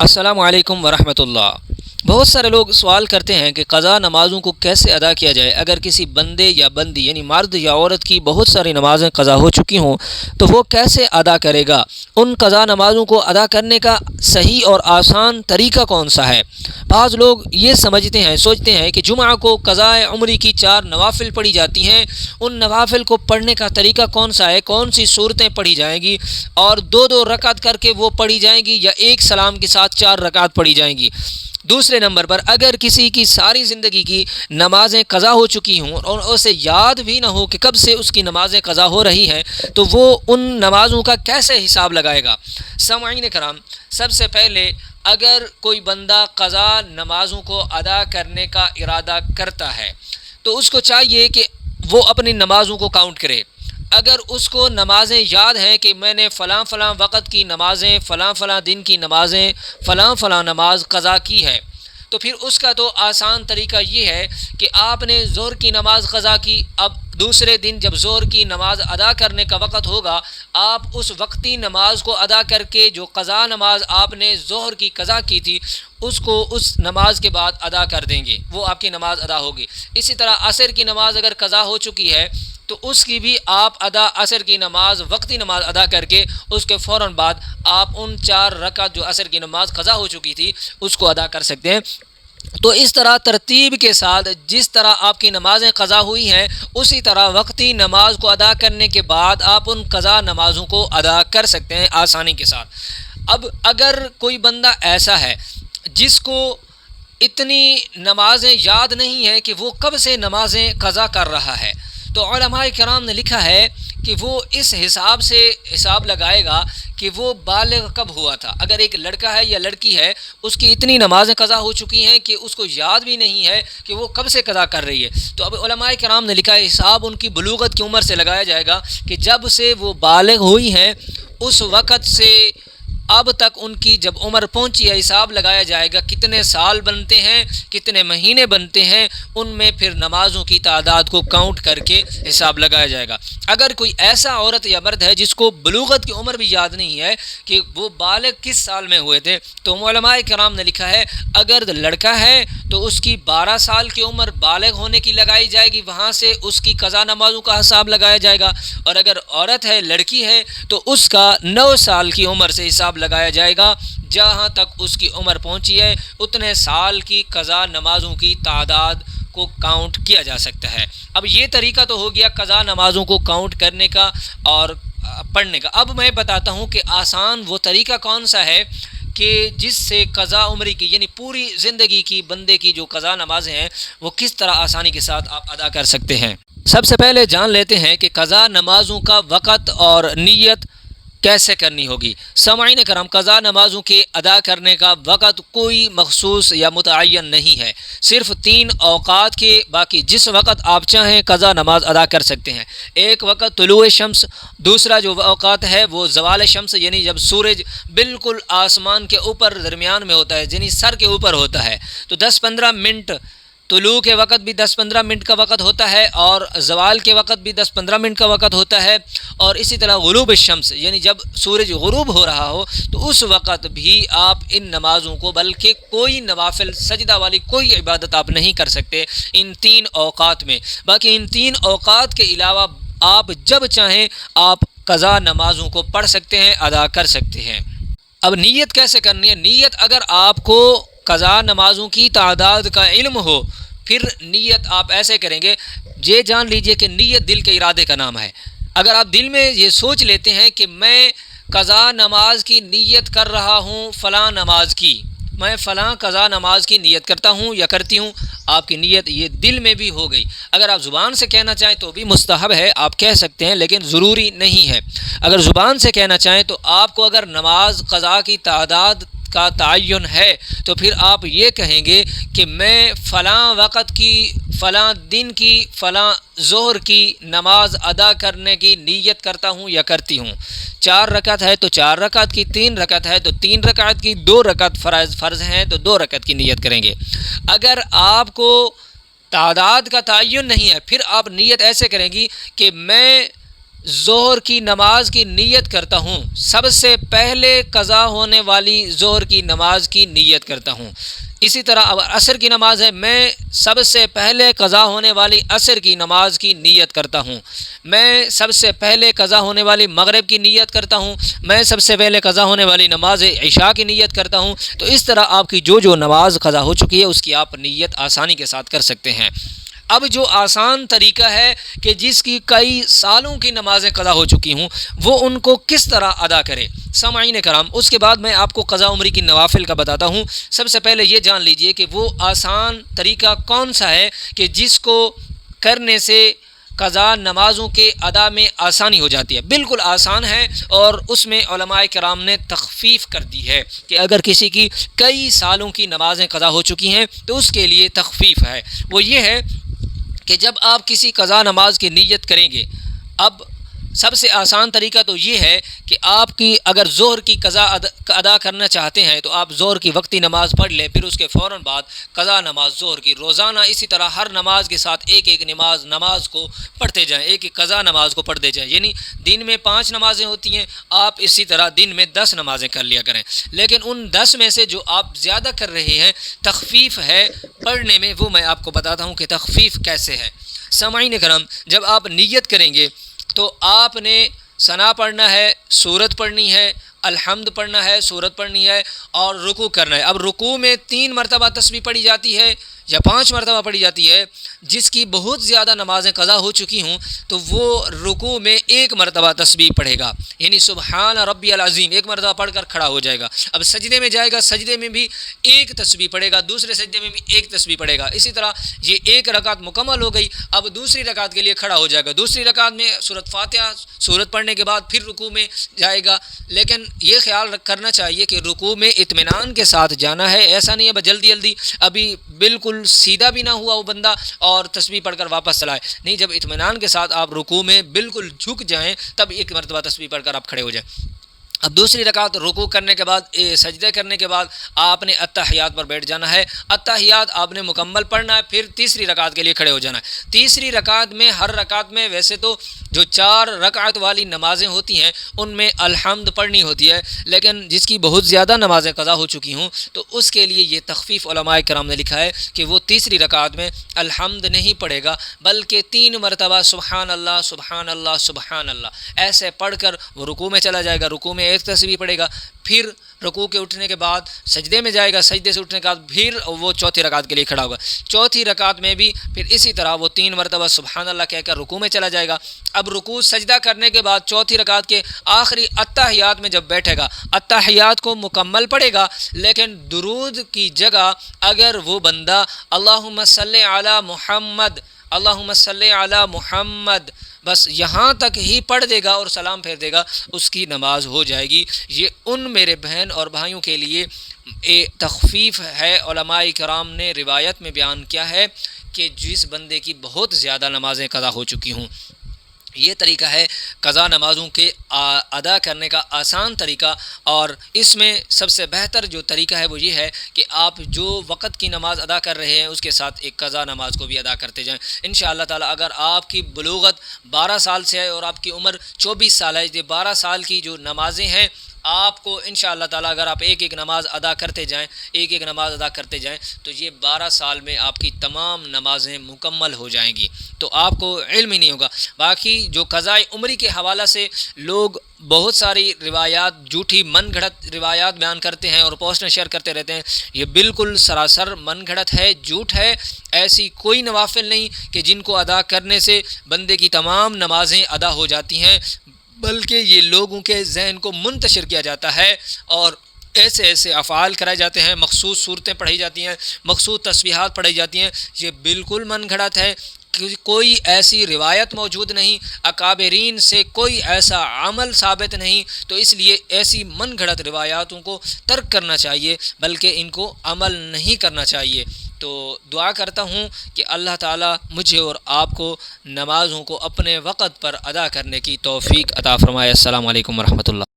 السلام علیکم ورحمۃ اللہ۔ بہت سارے لوگ سوال کرتے ہیں کہ قضا نمازوں کو کیسے ادا کیا جائے۔ اگر کسی بندے یا بندی یعنی مرد یا عورت کی بہت ساری نمازیں قضا ہو چکی ہوں تو وہ کیسے ادا کرے گا؟ ان قضا نمازوں کو ادا کرنے کا صحیح اور آسان طریقہ کون سا ہے؟ بعض لوگ یہ سوچتے ہیں کہ جمعہ کو قضاء عمری کی 4 نوافل پڑھی جاتی ہیں، ان نوافل کو پڑھنے کا طریقہ کون سا ہے، کون سی صورتیں پڑھی جائیں گی اور 2 رکعت کر کے وہ پڑھی جائیں گی یا ایک سلام کے ساتھ 4 رکعت پڑھی جائیں گی؟ دوسرے نمبر پر، اگر کسی کی ساری زندگی کی نمازیں قضا ہو چکی ہوں اور اسے یاد بھی نہ ہو کہ کب سے اس کی نمازیں قضا ہو رہی ہیں تو وہ ان نمازوں کا کیسے حساب لگائے گا؟ سامعین کرام، سب سے پہلے اگر کوئی بندہ قضا نمازوں کو ادا کرنے کا ارادہ کرتا ہے تو اس کو چاہیے کہ وہ اپنی نمازوں کو کاؤنٹ کرے۔ اگر اس کو نمازیں یاد ہیں کہ میں نے فلاں وقت کی نمازیں، فلاں دن کی نمازیں، فلاں نماز قضا کی ہے، تو پھر اس کا تو آسان طریقہ یہ ہے کہ آپ نے ظہر کی نماز قضا کی، اب دوسرے دن جب ظہر کی نماز ادا کرنے کا وقت ہوگا، آپ اس وقتی نماز کو ادا کر کے جو قضا نماز آپ نے ظہر کی قضا کی تھی اس کو اس نماز کے بعد ادا کر دیں گے، وہ آپ کی نماز ادا ہوگی۔ اسی طرح عصر کی نماز اگر قضا ہو چکی ہے تو اس کی بھی آپ عصر کی نماز وقتی نماز ادا کر کے اس کے فوراً بعد آپ ان 4 رکعت جو عصر کی نماز قضا ہو چکی تھی اس کو ادا کر سکتے ہیں۔ تو اس طرح ترتیب کے ساتھ جس طرح آپ کی نمازیں قضا ہوئی ہیں اسی طرح وقتی نماز کو ادا کرنے کے بعد آپ ان قضا نمازوں کو ادا کر سکتے ہیں آسانی کے ساتھ۔ اب اگر کوئی بندہ ایسا ہے جس کو اتنی نمازیں یاد نہیں ہیں کہ وہ کب سے نمازیں قضا کر رہا ہے، تو علماء کرام نے لکھا ہے کہ وہ اس حساب سے حساب لگائے گا کہ وہ بالغ کب ہوا تھا۔ اگر ایک لڑکا ہے یا لڑکی ہے، اس کی اتنی نمازیں قضا ہو چکی ہیں کہ اس کو یاد بھی نہیں ہے کہ وہ کب سے قضا کر رہی ہے، تو اب علماء کرام نے لکھا ہے حساب ان کی بلوغت کی عمر سے لگایا جائے گا کہ جب سے وہ بالغ ہوئی ہیں اس وقت سے اب تک ان کی جب عمر پہنچی ہے حساب لگایا جائے گا کتنے سال بنتے ہیں، کتنے مہینے بنتے ہیں، ان میں پھر نمازوں کی تعداد کو کاؤنٹ کر کے حساب لگایا جائے گا۔ اگر کوئی ایسا عورت یا مرد ہے جس کو بلوغت کی عمر بھی یاد نہیں ہے کہ وہ بالغ کس سال میں ہوئے تھے، تو علماء کرام نے لکھا ہے اگر لڑکا ہے تو اس کی 12 سال کی عمر بالغ ہونے کی لگائی جائے گی، وہاں سے اس کی قضا نمازوں کا حساب لگایا جائے گا، اور اگر عورت ہے لڑکی ہے تو اس کا 9 سال کی عمر سے حساب لگایا جائے گا، جہاں تک اس کی عمر پہنچی ہے اتنے سال کی قضا نمازوں کی تعداد کو کاؤنٹ کیا جا سکتا ہے۔ اب یہ طریقہ تو ہو گیا قضا نمازوں کو کاؤنٹ کرنے کا اور پڑھنے کا۔ اب میں بتاتا ہوں کہ آسان وہ طریقہ کون سا ہے کہ جس سے قضا عمری کی یعنی پوری زندگی کی بندے کی جو قضا نمازیں ہیں وہ کس طرح آسانی کے ساتھ آپ ادا کر سکتے ہیں۔ سب سے پہلے جان لیتے ہیں کہ قضا نمازوں کا وقت اور نیت کیسے کرنی ہوگی۔ سامعین کرام، قضا نمازوں کے ادا کرنے کا وقت کوئی مخصوص یا متعین نہیں ہے، صرف 3 اوقات کے، باقی جس وقت آپ چاہیں قضا نماز ادا کر سکتے ہیں۔ ایک وقت طلوع شمس، دوسرا جو اوقات ہے وہ زوال شمس یعنی جب سورج بالکل آسمان کے اوپر درمیان میں ہوتا ہے یعنی سر کے اوپر ہوتا ہے تو 10-15 منٹ طلوع کے وقت بھی 10-15 منٹ کا وقت ہوتا ہے اور زوال کے وقت بھی 10-15 منٹ کا وقت ہوتا ہے، اور اسی طرح غروب الشمس یعنی جب سورج غروب ہو رہا ہو تو اس وقت بھی آپ ان نمازوں کو، بلکہ کوئی نوافل سجدہ والی کوئی عبادت آپ نہیں کر سکتے ان 3 اوقات میں۔ باقی ان 3 اوقات کے علاوہ آپ جب چاہیں آپ قضا نمازوں کو پڑھ سکتے ہیں، ادا کر سکتے ہیں۔ اب نیت کیسے کرنی ہے؟ نیت اگر آپ کو قضا نمازوں کی تعداد کا علم ہو پھر نیت آپ ایسے کریں گے، یہ جان لیجئے کہ نیت دل کے ارادے کا نام ہے۔ اگر آپ دل میں یہ سوچ لیتے ہیں کہ میں قضا نماز کی نیت کر رہا ہوں، فلاں نماز کی، میں فلاں قضا نماز کی نیت کرتا ہوں یا کرتی ہوں، آپ کی نیت یہ دل میں بھی ہو گئی۔ اگر آپ زبان سے کہنا چاہیں تو بھی مستحب ہے، آپ کہہ سکتے ہیں لیکن ضروری نہیں ہے۔ اگر زبان سے کہنا چاہیں تو آپ کو اگر نماز قضا کی تعداد کا تعین ہے تو پھر آپ یہ کہیں گے کہ میں فلاں وقت کی، فلاں دن کی، فلاں ظہر کی نماز ادا کرنے کی نیت کرتا ہوں یا کرتی ہوں۔ 4 رکعت ہے تو 4 رکعت کی، 3 رکعت ہے تو 3 رکعت کی، 2 رکعت فرض ہیں تو 2 رکعت کی نیت کریں گے۔ اگر آپ کو تعداد کا تعین نہیں ہے پھر آپ نیت ایسے کریں گی کہ میں ظہر کی نماز کی نیت کرتا ہوں، سب سے پہلے قضا ہونے والی ظہر کی نماز کی نیت کرتا ہوں۔ اسی طرح اب عصر کی نماز ہے، میں سب سے پہلے قضا ہونے والی عصر کی نماز کی نیت کرتا ہوں۔ میں سب سے پہلے قضا ہونے والی مغرب کی نیت کرتا ہوں۔ میں سب سے پہلے قضا ہونے والی نماز عشاء کی نیت کرتا ہوں۔ تو اس طرح آپ کی جو نماز قضا ہو چکی ہے اس کی آپ نیت آسانی کے ساتھ کر سکتے ہیں۔ اب جو آسان طریقہ ہے کہ جس کی کئی سالوں کی نمازیں قضا ہو چکی ہوں، وہ ان کو کس طرح ادا کرے۔ سامعین کرام، اس کے بعد میں آپ کو قضا عمری کی نوافل کا بتاتا ہوں۔ سب سے پہلے یہ جان لیجئے کہ وہ آسان طریقہ کون سا ہے کہ جس کو کرنے سے قضا نمازوں کے ادا میں آسانی ہو جاتی ہے۔ بالکل آسان ہے، اور اس میں علماء کرام نے تخفیف کر دی ہے کہ اگر کسی کی کئی سالوں کی نمازیں قضا ہو چکی ہیں تو اس کے لیے تخفیف ہے۔ وہ یہ ہے کہ جب آپ کسی قضا نماز کی نیت کریں گے، اب سب سے آسان طریقہ تو یہ ہے کہ آپ کی اگر ظہر کی قضا ادا کرنا چاہتے ہیں تو آپ ظہر کی وقتی نماز پڑھ لیں، پھر اس کے فوراً بعد قضا نماز ظہر کی روزانہ اسی طرح ہر نماز کے ساتھ ایک ایک نماز کو پڑھتے جائیں، ایک ایک قضا نماز کو پڑھتے جائیں۔ یعنی دن میں 5 نمازیں ہوتی ہیں، آپ اسی طرح دن میں 10 نمازیں کر لیا کریں، لیکن ان 10 میں سے جو آپ زیادہ کر رہے ہیں تخفیف ہے پڑھنے میں، وہ میں آپ کو بتاتا ہوں کہ تخفیف کیسے ہے۔ سامعین کرام، جب آپ نیت کریں گے تو آپ نے ثنا پڑھنا ہے، سورت پڑھنی ہے، الحمد پڑھنا ہے، سورت پڑھنی ہے، اور رکوع کرنا ہے۔ اب رکوع میں 3 مرتبہ تسبیح پڑھی جاتی ہے یا 5 مرتبہ پڑھی جاتی ہے۔ جس کی بہت زیادہ نمازیں قضا ہو چکی ہوں تو وہ رکوع میں 1 مرتبہ تسبیح پڑھے گا، یعنی سبحان ربی العظیم 1 مرتبہ پڑھ کر کھڑا ہو جائے گا۔ اب سجدے میں جائے گا، سجدے میں بھی 1 تسبیح پڑھے گا، دوسرے سجدے میں بھی 1 تسبیح پڑھے گا۔ اسی طرح یہ 1 رکعت مکمل ہو گئی، اب دوسری رکعت کے لیے کھڑا ہو جائے گا، دوسری رکعت میں سورۃ فاتحہ سورت پڑھنے کے بعد پھر رکوع میں جائے گا۔ لیکن یہ خیال کرنا چاہیے کہ رکوع میں اطمینان کے ساتھ جانا ہے، ایسا نہیں ہے بس جلدی جلدی ابھی بالکل سیدھا بھی نہ ہوا وہ بندہ اور تسبیح پڑھ کر واپس چلائے، نہیں، جب اطمینان کے ساتھ آپ رکوع میں بالکل جھک جائیں تب 1 مرتبہ تسبیح پڑھ کر آپ کھڑے ہو جائیں۔ اب دوسری رکعت رکوع کرنے کے بعد سجدے کرنے کے بعد آپ نے اتحیات پر بیٹھ جانا ہے، اتحیات آپ نے مکمل پڑھنا ہے، پھر تیسری رکعت کے لیے کھڑے ہو جانا ہے۔ تیسری رکعت میں ہر رکعت میں ویسے تو جو 4 رکعت والی نمازیں ہوتی ہیں ان میں الحمد پڑھنی ہوتی ہے، لیکن جس کی بہت زیادہ نمازیں قضا ہو چکی ہوں تو اس کے لیے یہ تخفیف علماء کرام نے لکھا ہے کہ وہ تیسری رکعت میں الحمد نہیں پڑھے گا، بلکہ 3 مرتبہ سبحان اللہ سبحان اللہ سبحان اللہ ایسے پڑھ کر وہ رکوع میں چلا جائے گا، رکوع میں 1 تسبیح پڑھے گا، پھر رکوع کے اٹھنے کے بعد سجدے میں جائے گا، سجدے سے اٹھنے کے بعد پھر وہ چوتھی رکعت کے لیے کھڑا ہوگا، چوتھی رکعت میں بھی پھر اسی طرح وہ 3 مرتبہ سبحان اللہ کہہ کر رکوع میں چلا جائے گا۔ اب رکوع سجدہ کرنے کے بعد چوتھی رکعت کے آخری اتحیات میں جب بیٹھے گا، اتحیات کو مکمل پڑھے گا، لیکن درود کی جگہ اگر وہ بندہ اللہم صلی علی محمد اللہم صلی علی محمد بس یہاں تک ہی پڑھ دے گا اور سلام پھیر دے گا، اس کی نماز ہو جائے گی۔ یہ ان میرے بہن اور بھائیوں کے لیے تخفیف ہے، علماء کرام نے روایت میں بیان کیا ہے کہ جس بندے کی بہت زیادہ نمازیں قضا ہو چکی ہوں۔ یہ طریقہ ہے قضا نمازوں کے ادا کرنے کا آسان طریقہ، اور اس میں سب سے بہتر جو طریقہ ہے وہ یہ ہے کہ آپ جو وقت کی نماز ادا کر رہے ہیں اس کے ساتھ ایک قضا نماز کو بھی ادا کرتے جائیں۔ انشاءاللہ تعالی اگر آپ کی بلوغت 12 سال سے ہے اور آپ کی عمر 24 سال ہے، یہ 12 سال کی جو نمازیں ہیں آپ کو انشاءاللہ تعالی اگر آپ ایک ایک نماز ادا کرتے جائیں، ایک ایک نماز ادا کرتے جائیں تو یہ 12 سال میں آپ کی تمام نمازیں مکمل ہو جائیں گی، تو آپ کو علم ہی نہیں ہوگا۔ باقی جو قضاء عمری کے حوالہ سے لوگ بہت ساری روایات، جھوٹی من گھڑت روایات بیان کرتے ہیں اور پوسٹیں شیئر کرتے رہتے ہیں، یہ بالکل سراسر من گھڑت ہے، جھوٹ ہے۔ ایسی کوئی نوافل نہیں کہ جن کو ادا کرنے سے بندے کی تمام نمازیں ادا ہو جاتی ہیں، بلکہ یہ لوگوں کے ذہن کو منتشر کیا جاتا ہے اور ایسے ایسے افعال کرائے جاتے ہیں، مخصوص صورتیں پڑھی جاتی ہیں، مخصوص تسبیحات پڑھی جاتی ہیں، یہ بالکل من گھڑت ہے۔ کوئی ایسی روایت موجود نہیں، اکابرین سے کوئی ایسا عمل ثابت نہیں، تو اس لیے ایسی من گھڑت روایاتوں کو ترک کرنا چاہیے، بلکہ ان کو عمل نہیں کرنا چاہیے۔ تو دعا کرتا ہوں کہ اللہ تعالی مجھے اور آپ کو نمازوں کو اپنے وقت پر ادا کرنے کی توفیق عطا فرمائے۔ السلام علیکم ورحمۃ اللہ۔